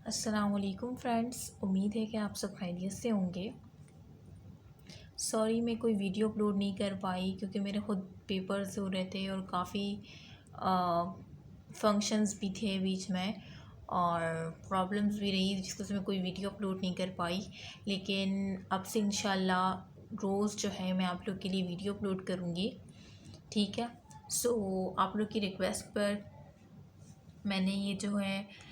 अस्सलामुअलैकुम फ्रेंड्स, उम्मीद है कि आप सब खैरियत से होंगे। सॉरी मैं कोई वीडियो अपलोड नहीं कर पाई क्योंकि मेरे ख़ुद पेपर्स हो रहे थे और काफ़ी फंक्शंस भी थे बीच में और प्रॉब्लम्स भी रही जिसकी वजह से मैं कोई वीडियो अपलोड नहीं कर पाई। लेकिन अब से इंशाल्लाह रोज़ जो है मैं आप लोग के लिए वीडियो अपलोड करूँगी, ठीक है। आप लोग की रिक्वेस्ट पर मैंने ये जो है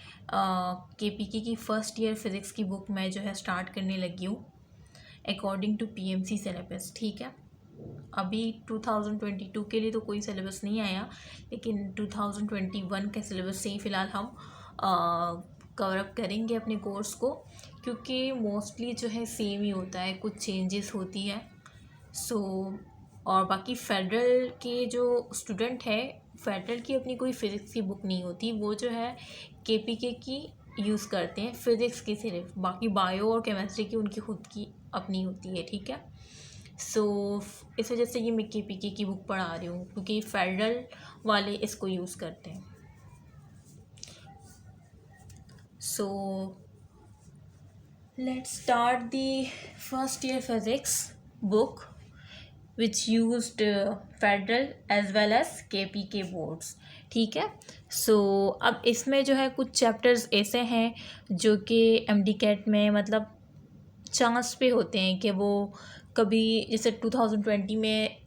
KPK की फ़र्स्ट ईयर फ़िज़िक्स की बुक मैं जो है स्टार्ट करने लगी हूँ अकॉर्डिंग टू PMC सिलेबस, ठीक है। अभी 2022 के लिए तो कोई सिलेबस नहीं आया, लेकिन 2021 के सिलेबस से ही फ़िलहाल हम कवर अप करेंगे अपने कोर्स को, क्योंकि मोस्टली जो है सेम ही होता है, कुछ चेंजेस होती है। और बाकी फ़ेडरल के जो स्टूडेंट है, फ़ेडरल की अपनी कोई फ़िज़िक्स की बुक नहीं होती, वो जो है KPK की यूज़ करते हैं फ़िज़िक्स की सिर्फ, बाकी बायो और केमिस्ट्री की उनकी खुद की अपनी होती है, ठीक है। इस वजह से ये मैं KPK की बुक पढ़ा रही हूँ क्योंकि फ़ेडरल वाले इसको यूज़ करते हैं। Let's start the first year physics book which used federal as well as KPK boards, ठीक है। अब इसमें जो है कुछ चैप्टर्स ऐसे हैं जो कि MD-CAT में मतलब चांस पे होते हैं कि वो कभी, जैसे 2020 में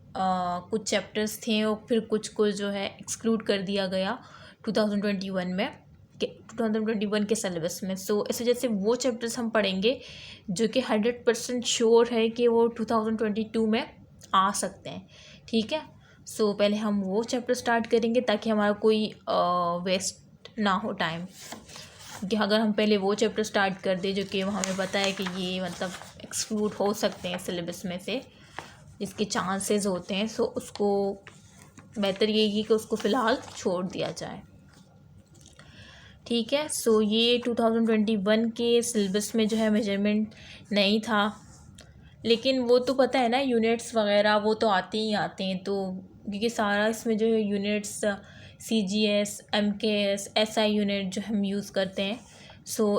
कुछ चैप्टर्स थे और फिर कुछ को जो है एक्सक्लूड कर दिया गया 2021 में 2021 के सिलेबस में। इस वजह से वो चैप्टर्स हम पढ़ेंगे जो कि 100% श्योर है कि वो 2022 में आ सकते हैं, ठीक है। पहले हम वो चैप्टर स्टार्ट करेंगे ताकि हमारा कोई वेस्ट ना हो टाइम, कि अगर हम पहले वो चैप्टर स्टार्ट कर दें जो कि हमें पता है कि ये मतलब एक्सक्लूड हो सकते हैं सिलेबस में से, जिसके चांसेस होते हैं, उसको बेहतर यही कि उसको फ़िलहाल छोड़ दिया जाए, ठीक है। ये 2021 के सिलेबस में जो है मेजरमेंट नहीं था, लेकिन वो तो पता है ना, यूनिट्स वगैरह वो तो आते ही आते हैं, तो क्योंकि सारा इसमें जो है units CGS MKS SI unit जो हम यूज़ करते हैं,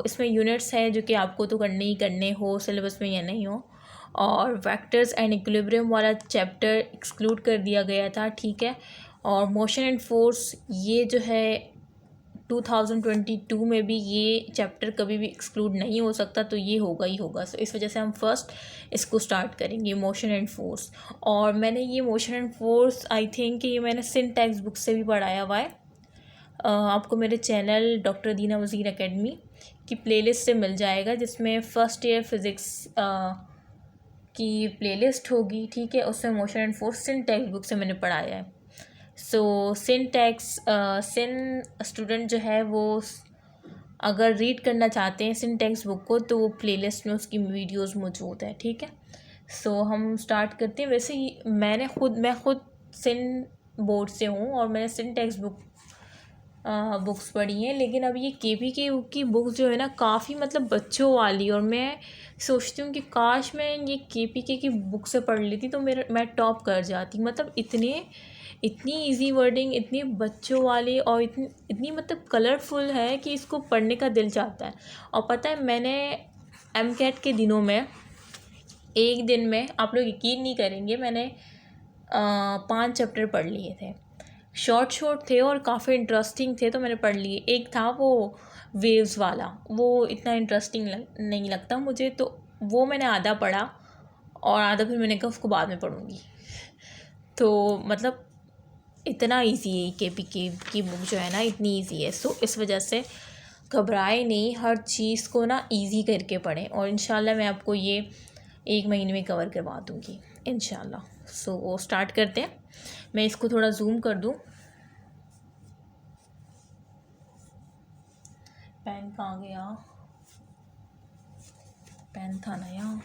इसमें यूनिट्स है जो कि आपको तो करने ही करने हो सिलेबस में या नहीं हो। और वेक्टर्स एंड इक्विलिब्रियम वाला चैप्टर एक्सक्लूड कर दिया गया था, ठीक है। और मोशन एंड फोर्स ये जो है 2022 में भी ये चैप्टर कभी भी एक्सक्लूड नहीं हो सकता, तो ये होगा ही होगा। इस वजह से हम फर्स्ट इसको स्टार्ट करेंगे, मोशन एंड फोर्स। और मैंने ये motion and force I think ये मैंने सिंटैक्स बुक से भी पढ़ाया हुआ है। आपको मेरे चैनल डॉक्टर दीना वज़ीर एकेडमी की प्लेलिस्ट से मिल जाएगा, जिसमें फ़र्स्ट ईयर फ़िज़िक्स की प्लेलिस्ट होगी, ठीक है। उसमें motion and force syntax book से मैंने पढ़ाया है। सिन स्टूडेंट जो है वो अगर रीड करना चाहते हैं सिंटैक्स बुक को, तो वो प्लेलिस्ट में उसकी वीडियोस मौजूद है, ठीक है। हम स्टार्ट करते हैं। वैसे ही मैं खुद सिन बोर्ड से हूँ और मैंने सिंटैक्स बुक्स पढ़ी हैं, लेकिन अब ये KPK की बुक जो है ना काफ़ी मतलब बच्चों वाली, और मैं सोचती हूँ कि काश मैं ये KPK की बुक से पढ़ लेती तो मैं टॉप कर जाती। मतलब इतनी इजी वर्डिंग, इतनी बच्चों वाली और इतनी मतलब कलरफुल है कि इसको पढ़ने का दिल चाहता है। और पता है मैंने MCAT के दिनों में एक दिन में, आप लोग यकीन नहीं करेंगे, मैंने 5 चैप्टर पढ़ लिए थे। शॉर्ट थे और काफ़ी इंटरेस्टिंग थे, तो मैंने पढ़ लिए। एक था वो वेव्स वाला, वो इतना इंटरेस्टिंग नहीं लगता मुझे, तो वो मैंने आधा पढ़ा और आधा फिर मैंने कहा उसको बाद में पढ़ूँगी। तो मतलब इतना इजी है KPK की बुक जो है ना, इतनी इजी है। इस वजह से घबराए नहीं, हर चीज़ को ना इजी करके पढ़ें, और इंशाल्लाह मैं आपको ये 1 महीने में कवर करवा दूँगी इंशाल्लाह। वो स्टार्ट करते हैं। मैं इसको थोड़ा जूम कर दूँ। पेन कहाँ गया? पेन था ना यहाँ।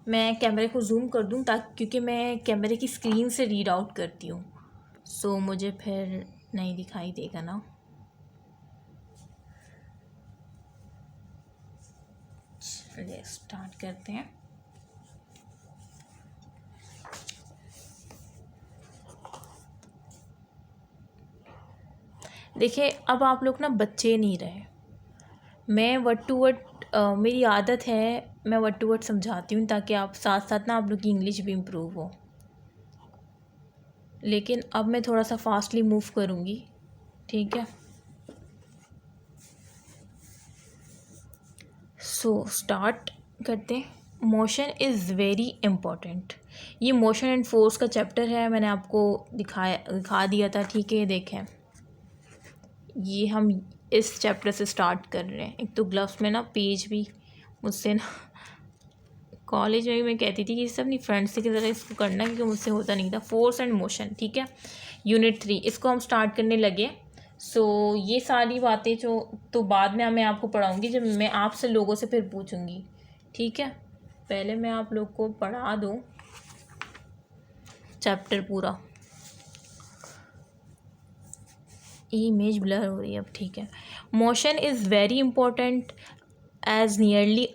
मैं कैमरे को जूम कर दूँ ताकि, क्योंकि मैं कैमरे की स्क्रीन से रीड आउट करती हूँ, मुझे फिर नहीं दिखाई देगा ना। चलिए स्टार्ट करते हैं। देखिए अब आप लोग ना बच्चे नहीं रहे, मैं वर्ड टू वर्ड मेरी आदत है, मैं वर्ड टू वर्ड समझाती हूँ ताकि आप साथ साथ ना आप लोग की इंग्लिश भी इम्प्रूव हो। लेकिन अब मैं थोड़ा सा फास्टली मूव करूँगी, ठीक है। सो स्टार्ट करते हैं। Motion is very important. ये मोशन एंड फोर्स का चैप्टर है, मैंने आपको दिखा दिया था, ठीक है। ये देखें, ये हम इस चैप्टर से स्टार्ट कर रहे हैं। एक तो ग्लव्स में ना पेज भी मुझसे ना कॉलेज में भी मैं कहती थी कि सब नहीं फ्रेंड्स की तरह इसको करना, क्योंकि मुझसे होता नहीं था। फोर्स एंड मोशन, ठीक है, यूनिट 3 इसको हम स्टार्ट करने लगे। सो ये सारी बातें जो तो बाद में मैं आपको पढ़ाऊँगी जब मैं आपसे लोगों से फिर पूछूँगी, ठीक है। पहले मैं आप लोग को पढ़ा दूँ चैप्टर पूरा। इमेज ब्लर हो रही है अब, ठीक है। Motion is very important as nearly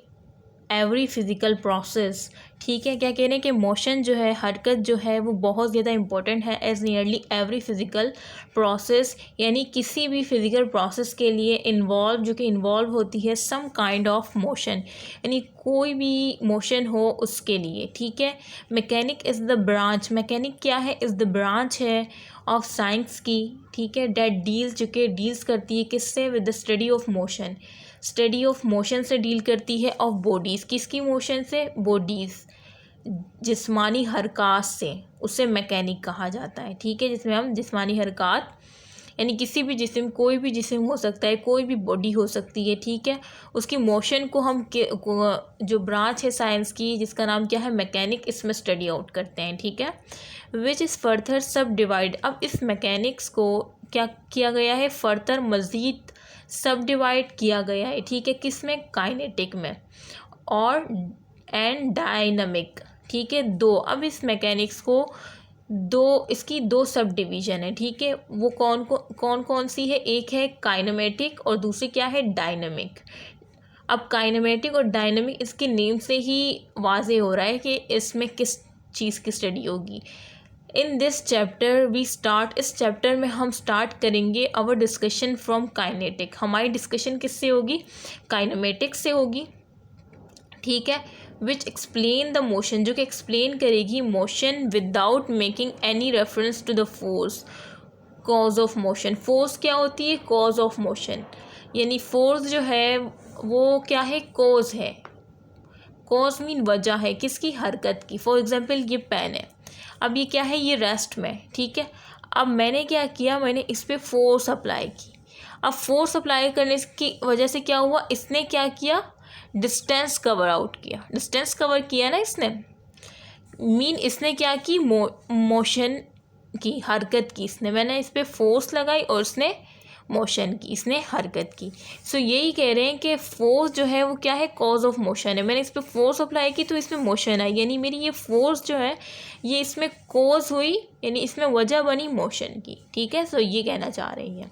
every physical process, ठीक है। क्या कह रहे हैं कि मोशन जो है, हरकत जो है वो बहुत ज़्यादा इंपॉर्टेंट है as nearly every physical process, यानी किसी भी फिज़िकल प्रोसेस के लिए इन्वॉल्व, जो कि इन्वॉल्व होती है सम काइंड ऑफ मोशन, यानी कोई भी मोशन हो उसके लिए, ठीक है। Mechanic is the branch, mechanic क्या है, इज़ द ब्रांच है ऑफ साइंस की, ठीक है, डेट डील्स, जो कि डील्स करती है किससे, with the study of motion, study of motion से डील करती है, ऑफ बॉडीज़, किसकी मोशन से, बॉडीज़, जिस्मानी हरकत से, उसे मैकेनिक कहा जाता है, ठीक है। जिसमें हम जिस्मानी हरकत यानी किसी भी जिस्म, कोई भी जिस्म हो सकता है, कोई भी बॉडी हो सकती है, ठीक है, उसकी मोशन को हम जो ब्रांच है साइंस की जिसका नाम क्या है, मैकेनिक, इसमें स्टडी आउट करते हैं, ठीक है। विच इज़ फर्दर सब डिवाइड, अब इस मैकेनिक्स को क्या किया गया है, फर्दर मज़ीद सब डिवाइड किया गया है, ठीक है, किस में, काइनेटिक में और एंड डायनामिक, ठीक है, दो। अब इस मैकेनिक्स को इसकी दो सब डिवीज़न है, ठीक है। वो कौन कौन सी है, एक है काइनेमेटिक और दूसरी क्या है, डायनामिक। अब काइनेमेटिक और डायनामिक इसके नेम से ही वाज़े हो रहा है कि इसमें किस चीज़ की स्टडी होगी। In this chapter we start, इस चैप्टर में हम स्टार्ट करेंगे आवर डिस्कशन फ्रॉम काइनेटिक, हमारी डिस्कशन किससे होगी, काइनेमेटिक से होगी, ठीक है। विच एक्सप्लेन द मोशन, जो कि एक्सप्लेन करेगी motion without making any reference to the force, cause of motion. Force क्या होती है, कॉज ऑफ मोशन, यानी फोर्स जो है वो क्या है, कॉज है। कॉज मीन वजह है किसकी, हरकत की। फॉर एग्जाम्पल ये पेन है, अब ये क्या है, ये रेस्ट में, ठीक है। अब मैंने क्या किया, मैंने इस पर फोर्स अप्लाई की। अब फोर्स अप्लाई करने की वजह से क्या हुआ, इसने क्या किया, डिस्टेंस कवर आउट किया, डिस्टेंस कवर किया ना इसने, मीन इसने क्या की, मोशन की, हरकत की इसने, मैंने इस पर फोर्स लगाई और इसने मोशन की, इसने हरकत की। सो यही कह रहे हैं कि फोर्स जो है वो क्या है, कॉज ऑफ मोशन है। मैंने इस पर फोर्स अप्लाई की तो इसमें मोशन आई, यानी मेरी ये फोर्स जो है ये इसमें कॉज हुई, यानी इसमें वजह बनी मोशन की, ठीक है। सो ये कहना चाह रही हैं।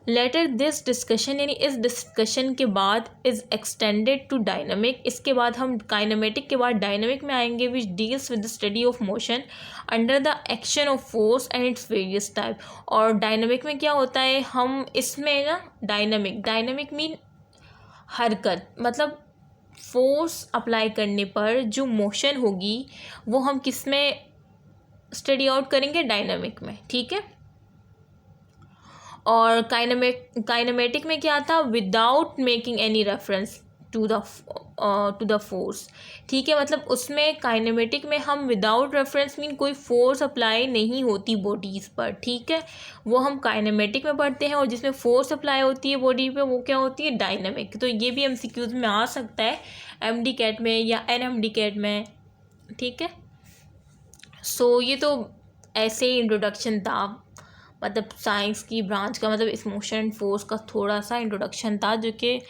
लेटर दिस डिस्कशन, यानी इस डिस्कशन के बाद इज़ एक्सटेंडेड टू डायनामिक, इसके बाद हम काइनेमेटिक के बाद डायनामिक में आएंगे, which deals with the study of motion under the action of force and its various type. और डायनामिक में क्या होता है, हम इसमें ना डायनामिक मीन हरकत, मतलब फोर्स अप्लाई करने पर जो मोशन होगी वो हम किस में स्टडी आउट करेंगे, डायनामिक में, ठीक है। और काइनेमेटिक में क्या था, without making any reference to the force, ठीक है। मतलब उसमें काइनेमेटिक में हम विदाउट रेफरेंस मीन कोई फोर्स अप्लाई नहीं होती बॉडीज़ पर, ठीक है, वो हम काइनेमेटिक में पढ़ते हैं। और जिसमें फोर्स अप्लाई होती है बॉडी पे वो क्या होती है, डायनामिक। तो ये भी एमसीक्यूज में आ सकता है, एमडी कैट में या एनएमडी कैट में, ठीक है। सो ये तो ऐसे ही इंट्रोडक्शन था, मतलब साइंस की ब्रांच का, मतलब इस मोशन एंड फोर्स का थोड़ा सा इंट्रोडक्शन था, जो कि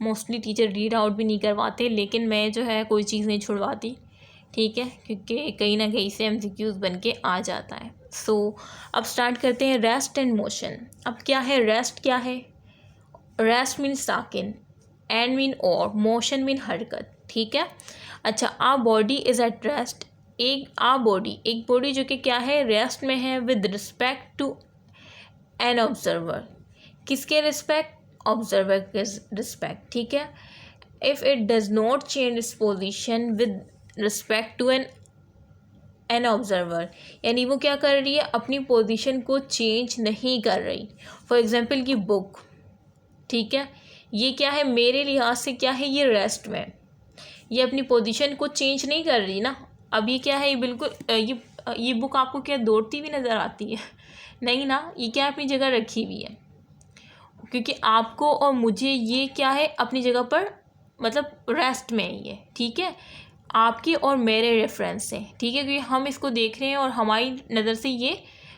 मोस्टली टीचर रीड आउट भी नहीं करवाते, लेकिन मैं जो है कोई चीज़ नहीं छुड़वाती, ठीक है, क्योंकि कहीं ना कहीं से एमसीक्यूज बन के आ जाता है। सो अब स्टार्ट करते हैं रेस्ट एंड मोशन। अब क्या है रेस्ट, क्या है, रेस्ट मीन साकिन, एंड मीन और, मोशन मीन हरकत, ठीक है। अच्छा, a body is at rest, एक बॉडी जो कि क्या है, रेस्ट में है, with respect to an observer, किसके रिस्पेक्ट? ऑब्जर्वर के रिस्पेक्ट, ठीक है। If it does not change its position with respect to an observer, यानी वो क्या कर रही है, अपनी पोजीशन को चेंज नहीं कर रही। फॉर एग्जांपल की बुक, ठीक है, ये क्या है, मेरे लिहाज से क्या है, ये रेस्ट में, ये अपनी पोजीशन को चेंज नहीं कर रही ना। अब ये क्या है, ये बिल्कुल ये बुक आपको क्या दौड़ती हुई नज़र आती है? नहीं ना, ये क्या अपनी जगह रखी हुई है, क्योंकि आपको और मुझे ये क्या है, अपनी जगह पर मतलब रेस्ट में ही है, ठीक है। आपके और मेरे रेफरेंस से, ठीक है, क्योंकि हम इसको देख रहे हैं और हमारी नज़र से ये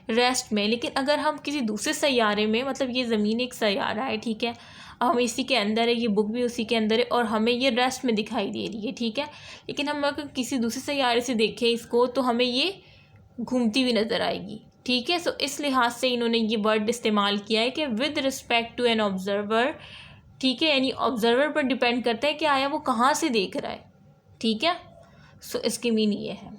रेस्ट में। लेकिन अगर हम किसी दूसरे सैयारे में, मतलब ये ज़मीन एक सैयारा है, ठीक है, हम इसी के अंदर है, ये बुक भी उसी के अंदर है और हमें ये रेस्ट में दिखाई दे रही है, ठीक है। लेकिन हम अगर किसी दूसरे सैयारे से देखें इसको तो हमें ये घूमती हुई नज़र आएगी, ठीक है। सो इस लिहाज से इन्होंने ये वर्ड इस्तेमाल किया है कि with respect to an observer, ठीक है, यानी ऑब्जर्वर पर डिपेंड करता है कि आया वो कहाँ से देख रहा है, ठीक है। सो इसकी मीनिंग ये है,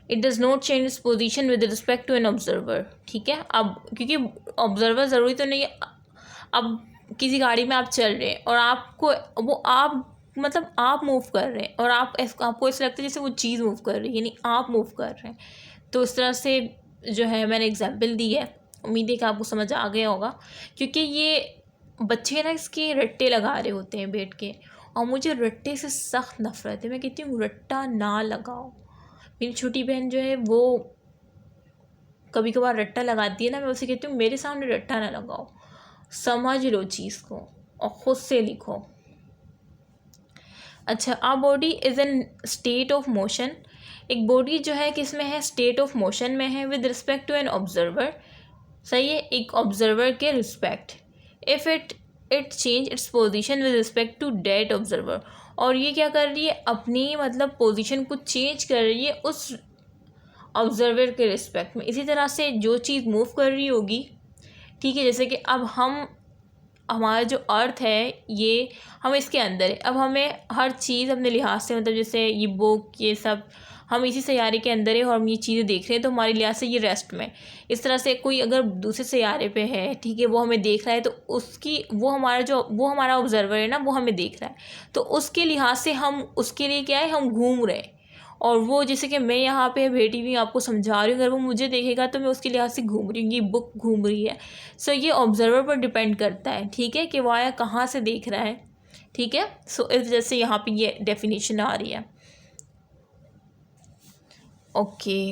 it does not change its position with respect to an observer, ठीक है। अब क्योंकि ऑब्जर्वर ज़रूरी तो नहीं है, अब किसी गाड़ी में आप चल रहे हैं और आपको वो आप मतलब आप मूव कर रहे हैं और आपको ऐसा लगता है जैसे वो चीज़ मूव कर रही है, यानी आप मूव कर रहे हैं। तो इस तरह से जो है मैंने एग्जाम्पल दी है, उम्मीद है कि आपको समझ आ गया होगा। क्योंकि ये बच्चे ना इसके रट्टे लगा रहे होते हैं बैठ के, और मुझे रट्टे से सख्त नफ़रत है। मैं कहती हूँ रट्टा ना लगाओ। मेरी छोटी बहन जो है वो कभी कभार रट्टा लगाती है ना, मैं उसे कहती हूँ मेरे सामने रट्टा ना लगाओ, समझ लो चीज़ को और ख़ुद से लिखो। अच्छा, a body is an state of motion, एक बॉडी जो है किस में है, स्टेट ऑफ मोशन में है, with respect to an observer, सही है, एक ऑब्जर्वर के respect. If it change its position with respect to that observer, और ये क्या कर रही है, अपनी मतलब पोजीशन को चेंज कर रही है उस ऑब्जर्वर के रिस्पेक्ट में। इसी तरह से जो चीज़ मूव कर रही होगी, ठीक है, जैसे कि अब हमारा जो अर्थ है ये हम इसके अंदर है, अब हमें हर चीज़ अपने लिहाज से, मतलब जैसे ये बुक ये सब हम इसी सैयारे के अंदर है और हम ये चीज़ें देख रहे हैं, तो हमारे लिहाज से ये रेस्ट में। इस तरह से कोई अगर दूसरे सैयारे पे है, ठीक है, वो हमें देख रहा है, तो उसकी वो हमारा ऑब्जर्वर है ना, वो हमें देख रहा है, तो उसके लिहाज से हम उसके लिए क्या है, हम घूम रहे हैं। और वो जैसे कि मैं यहाँ पे बैठी हुई आपको समझा रही हूँ, अगर वो मुझे देखेगा तो मैं उसके लिहाज से घूम रही हूँ, ये बुक घूम रही है। सो ये ऑब्जर्वर पर डिपेंड करता है, ठीक है, कि वो आया कहाँ से देख रहा है, ठीक है। सो इस वजह से यहाँ पे ये डेफिनेशन आ रही है। Okay,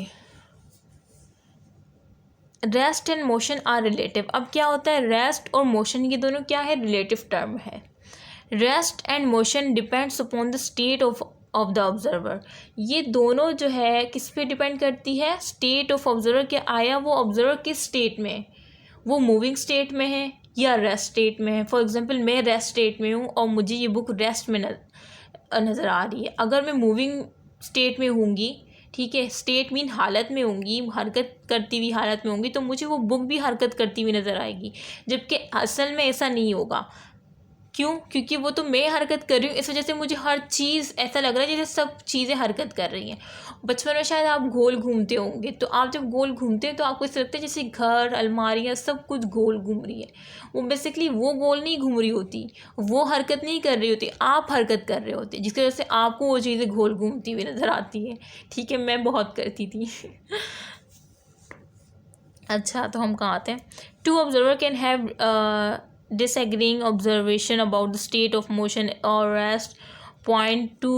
rest and motion are relative. अब क्या होता है, रेस्ट और मोशन ये दोनों क्या है, रिलेटिव टर्म है। Rest and motion depends upon the state of the observer. ये दोनों जो है किस पे डिपेंड करती है, स्टेट ऑफ ऑब्जर्वर, के आया वो ऑब्जर्वर किस स्टेट में, वो मूविंग स्टेट में है या रेस्ट स्टेट में है। फॉर एग्जांपल मैं रेस्ट स्टेट में हूँ और मुझे ये बुक रेस्ट में नज़र आ रही है। अगर मैं मूविंग स्टेट में होंगी, ठीक है, स्टेट मीन हालत में होंगी, हरकत करती हुई हालत में होंगी, तो मुझे वो बुक भी हरकत करती हुई नज़र आएगी, जबकि असल में ऐसा नहीं होगा। क्यों? क्योंकि वो तो मैं हरकत कर रही हूँ, इस वजह से मुझे हर चीज़ ऐसा लग रहा है जैसे सब चीज़ें हरकत कर रही हैं। बचपन में शायद आप गोल घूमते होंगे, तो आप जब गोल घूमते हैं तो आपको ऐसा लगता है जैसे घर, अलमारियाँ सब कुछ गोल घूम रही है। वो बेसिकली वो गोल नहीं घूम रही होती, वो हरकत नहीं कर रही होती, आप हरकत कर रहे होते, जिसकी वजह से आपको वो चीज़ें गोल घूमती हुई नज़र आती हैं, ठीक है। मैं बहुत करती थी। अच्छा, तो हम कहाँ आते हैं, two observer can have disagreeing observation about the state of motion or rest. Point to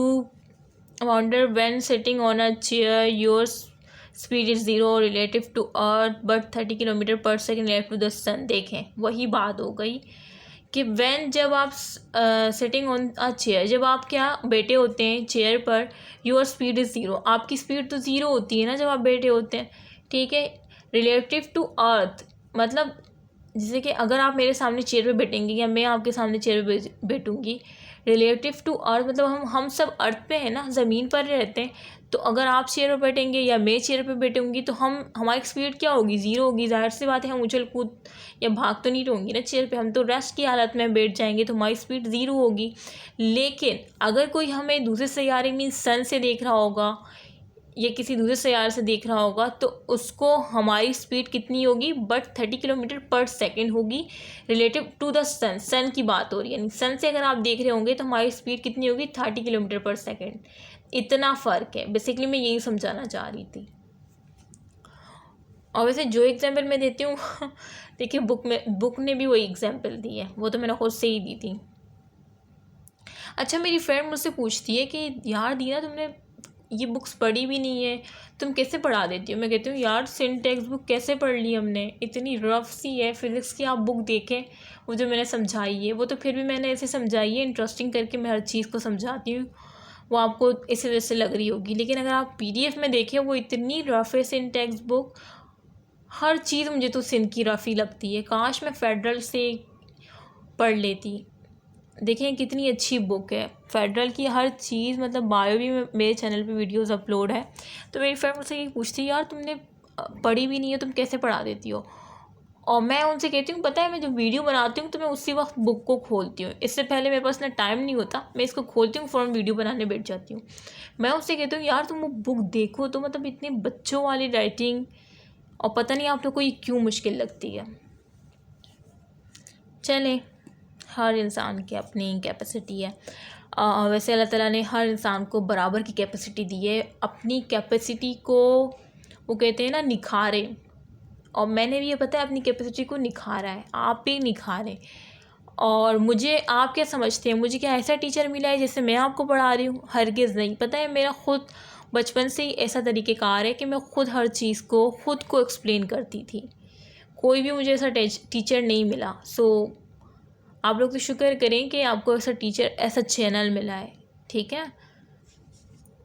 wonder when sitting on a chair your speed is 0 relative to earth but 30 km/s relative to the sun। देखें वही बात हो गई कि when जब आप sitting on a chair, जब आप क्या बैठे होते हैं चेयर पर, your speed is 0, आपकी स्पीड तो 0 होती है ना जब आप बैठे होते हैं, ठीक है। relative to earth मतलब जैसे कि अगर आप मेरे सामने चेयर पे बैठेंगे या मैं आपके सामने चेयर पे बैठूंगी, रिलेटिव टू अर्थ मतलब हम सब अर्थ पे हैं ना, ज़मीन पर रहते हैं। तो अगर आप चेयर पर बैठेंगे या मैं चेयर पे बैठूंगी तो हमारी स्पीड क्या होगी, 0 होगी। जाहिर सी बात है हम उछल कूद या भाग तो नहीं होंगी ना चेयर पे, हम तो रेस्ट की हालत में बैठ जाएंगे, तो हमारी स्पीड 0 होगी। लेकिन अगर कोई हमें दूसरे सैयारे मीन सन से देख रहा होगा ये किसी दूसरे सैयारे से देख रहा होगा तो उसको हमारी स्पीड कितनी होगी, बट 30 किलोमीटर पर सेकेंड होगी रिलेटिव टू द सन। सन की बात हो रही है, यानी सन से अगर आप देख रहे होंगे तो हमारी स्पीड कितनी होगी, 30 किलोमीटर पर सेकेंड। इतना फ़र्क है, बेसिकली मैं यही समझाना चाह रही थी। और वैसे जो एग्जाम्पल मैं देती हूँ देखिए बुक ने भी वही एग्जाम्पल दी है, वो तो मैंने खुद से ही दी थी। अच्छा, मेरी फ्रेंड मुझसे पूछती है कि यार दीना तुमने ये बुक्स पढ़ी भी नहीं है, तुम कैसे पढ़ा देती हो। मैं कहती हूँ यार सिंटैक्स बुक कैसे पढ़ ली हमने, इतनी रफ सी है। फिज़िक्स की आप बुक देखें, वो जो मैंने समझाई है वो तो फिर भी मैंने ऐसे समझाई है, इंटरेस्टिंग करके मैं हर चीज़ को समझाती हूँ, वो आपको इस वजह से लग रही होगी। लेकिन अगर आप PDF में देखें, वो इतनी रफ है सिंटैक्स बुक, हर चीज़ मुझे तो सिंध की रफ ही लगती है। काश मैं फेडरल से पढ़ लेती। देखें कितनी अच्छी बुक है फेडरल की, हर चीज़, मतलब बायो भी मेरे चैनल पे वीडियोस अपलोड है। तो मेरी फ्रेंड मुझसे ये पूछती है यार तुमने पढ़ी भी नहीं है, तुम कैसे पढ़ा देती हो। और मैं उनसे कहती हूँ पता है, मैं जब वीडियो बनाती हूँ तो मैं उसी वक्त बुक को खोलती हूँ, इससे पहले मेरे पास इतना टाइम नहीं होता, मैं इसको खोलती हूँ फ़ौरन वीडियो बनाने बैठ जाती हूँ। मैं उससे कहती हूँ यार तुम वो बुक देखो तो, मतलब इतनी बच्चों वाली राइटिंग, और पता नहीं आप लोग को ये क्यों मुश्किल लगती है। चलें, हर इंसान की अपनी कैपेसिटी है। वैसे अल्लाह ताला ने हर इंसान को बराबर की कैपेसिटी दी है, अपनी कैपेसिटी को वो कहते हैं ना निखारे, और मैंने भी ये पता है अपनी कैपेसिटी को निखारा है, आप भी निखारें। और मुझे आप क्या समझते हैं, मुझे क्या ऐसा टीचर मिला है जैसे मैं आपको पढ़ा रही हूँ? हरगिज़ नहीं। पता है मेरा खुद बचपन से ही ऐसा तरीक़ेकार है कि मैं खुद हर चीज़ को खुद को एक्सप्लेन करती थी, कोई भी मुझे ऐसा टीचर नहीं मिला। सो आप लोग तो शुक्र करें कि आपको ऐसा टीचर, ऐसा चैनल मिला है, ठीक है।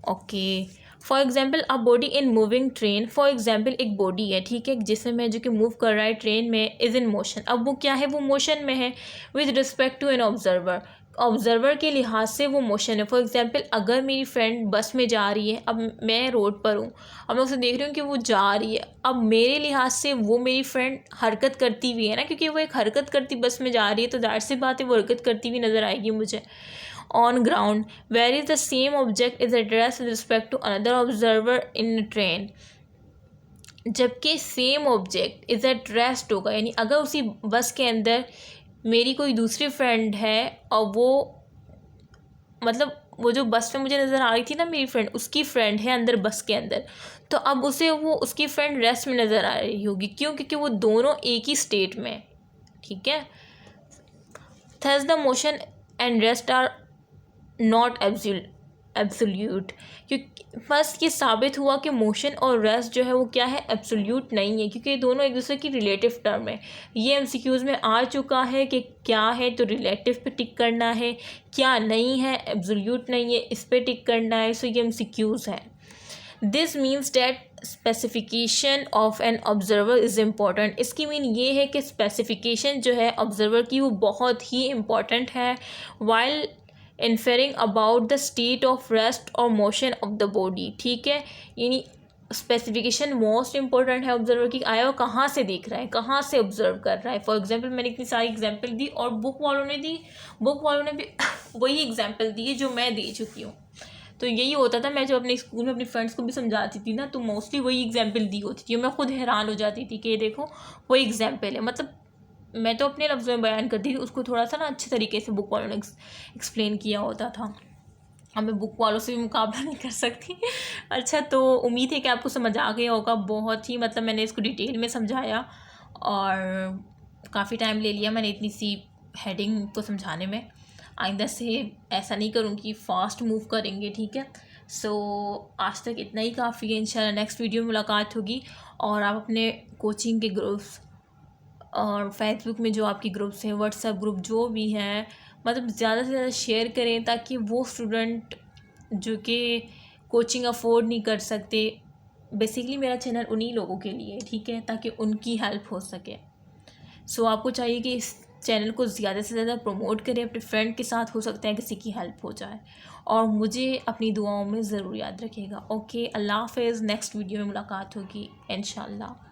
Okay, for example a body in moving train. For example एक बॉडी है, ठीक है, जिसमें मैं जो कि मूव कर रहा है ट्रेन में, इज़ इन मोशन। अब वो क्या है, वो मोशन में है with respect to an observer, observer के लिहाज से वो मोशन है। फॉर एग्जांपल अगर मेरी फ्रेंड बस में जा रही है, अब मैं रोड पर हूँ, अब मैं उसे देख रही हूँ कि वो जा रही है, अब मेरे लिहाज से वो मेरी फ्रेंड हरकत करती हुई है ना, क्योंकि वो एक हरकत करती बस में जा रही है, तो ज़ाहिर सी बात है वो हरकत करती हुई नज़र आएगी मुझे। On ground where is the same object is address with respect to another observer in train, जबकि same object is at rest होगा, यानी अगर उसी बस के अंदर मेरी कोई दूसरी फ्रेंड है और वो, मतलब वो जो बस में मुझे नज़र आ रही थी ना मेरी फ्रेंड, उसकी फ्रेंड है अंदर बस के अंदर, तो अब उसे वो उसकी फ्रेंड रेस्ट में नज़र आ रही होगी। क्यों? क्योंकि वो दोनों एक ही स्टेट में, ठीक है। Thus the motion and rest are not absolute, क्योंकि फर्स्ट ये साबित हुआ कि मोशन और रेस्ट जो है वो क्या है, एब्सोल्यूट नहीं है, क्योंकि ये दोनों एक दूसरे की रिलेटिव टर्म है। ये MCQs में आ चुका है कि क्या है तो रिलेटिव पे टिक करना है, क्या नहीं है एब्सोल्यूट नहीं है इस पे टिक करना है। सो ये MCQs है। This means that specification of an observer is important. इसकी मीन ये है कि स्पेसिफिकेशन जो है ऑब्जर्वर की वो बहुत ही इम्पॉर्टेंट है while inferring about the state of rest और मोशन ऑफ द बॉडी, ठीक है। यानी स्पेसिफिकेशन मोस्ट इंपॉर्टेंट है ऑब्जर्वर की, आया वो कहाँ से देख रहा है, कहाँ से ऑब्जर्व कर रहा है। फॉर एग्जांपल मैंने इतनी सारी एग्जांपल दी और बुक वालों ने भी वही एग्जांपल दी है जो मैं दे चुकी हूँ। तो यही होता था, मैं जो अपने स्कूल में अपनी फ्रेंड्स को भी समझाती थी ना, तो मोस्टली वही एग्जाम्पल दी होती थी। मैं खुद हैरान हो जाती थी कि ये देखो वही एग्जाम्पल है, मतलब मैं तो अपने लफ्ज़ों में बयान करती थी, उसको थोड़ा सा ना अच्छे तरीके से बुक वालों ने एक्सप्लेन किया होता था। अब मैं बुक वालों से भी मुकाबला नहीं कर सकती। अच्छा, तो उम्मीद है कि आपको समझ आ गया होगा। बहुत ही मतलब मैंने इसको डिटेल में समझाया और काफ़ी टाइम ले लिया मैंने इतनी सी हेडिंग को समझाने में। आइंदा से ऐसा नहीं करूँगी, फ़ास्ट मूव करेंगे, ठीक है। सो आज तक इतना ही काफ़ी है। इंशाल्लाह नेक्स्ट वीडियो में मुलाकात होगी। और आप अपने कोचिंग के ग्रुप्स और फेसबुक में जो आपकी ग्रुप्स हैं, व्हाट्सएप ग्रुप जो भी हैं, मतलब ज़्यादा से ज़्यादा शेयर करें ताकि वो स्टूडेंट जो कि कोचिंग अफोर्ड नहीं कर सकते, बेसिकली मेरा चैनल उन्हीं लोगों के लिए, ठीक है, ताकि उनकी हेल्प हो सके। सो आपको चाहिए कि इस चैनल को ज़्यादा से ज़्यादा प्रमोट करें अपने फ्रेंड के साथ, हो सकता है किसी की हेल्प हो जाए। और मुझे अपनी दुआओं में ज़रूर याद रखिएगा। ओके, अल्लाह हाफ़िज़। नेक्स्ट वीडियो में मुलाकात होगी इंशाल्लाह।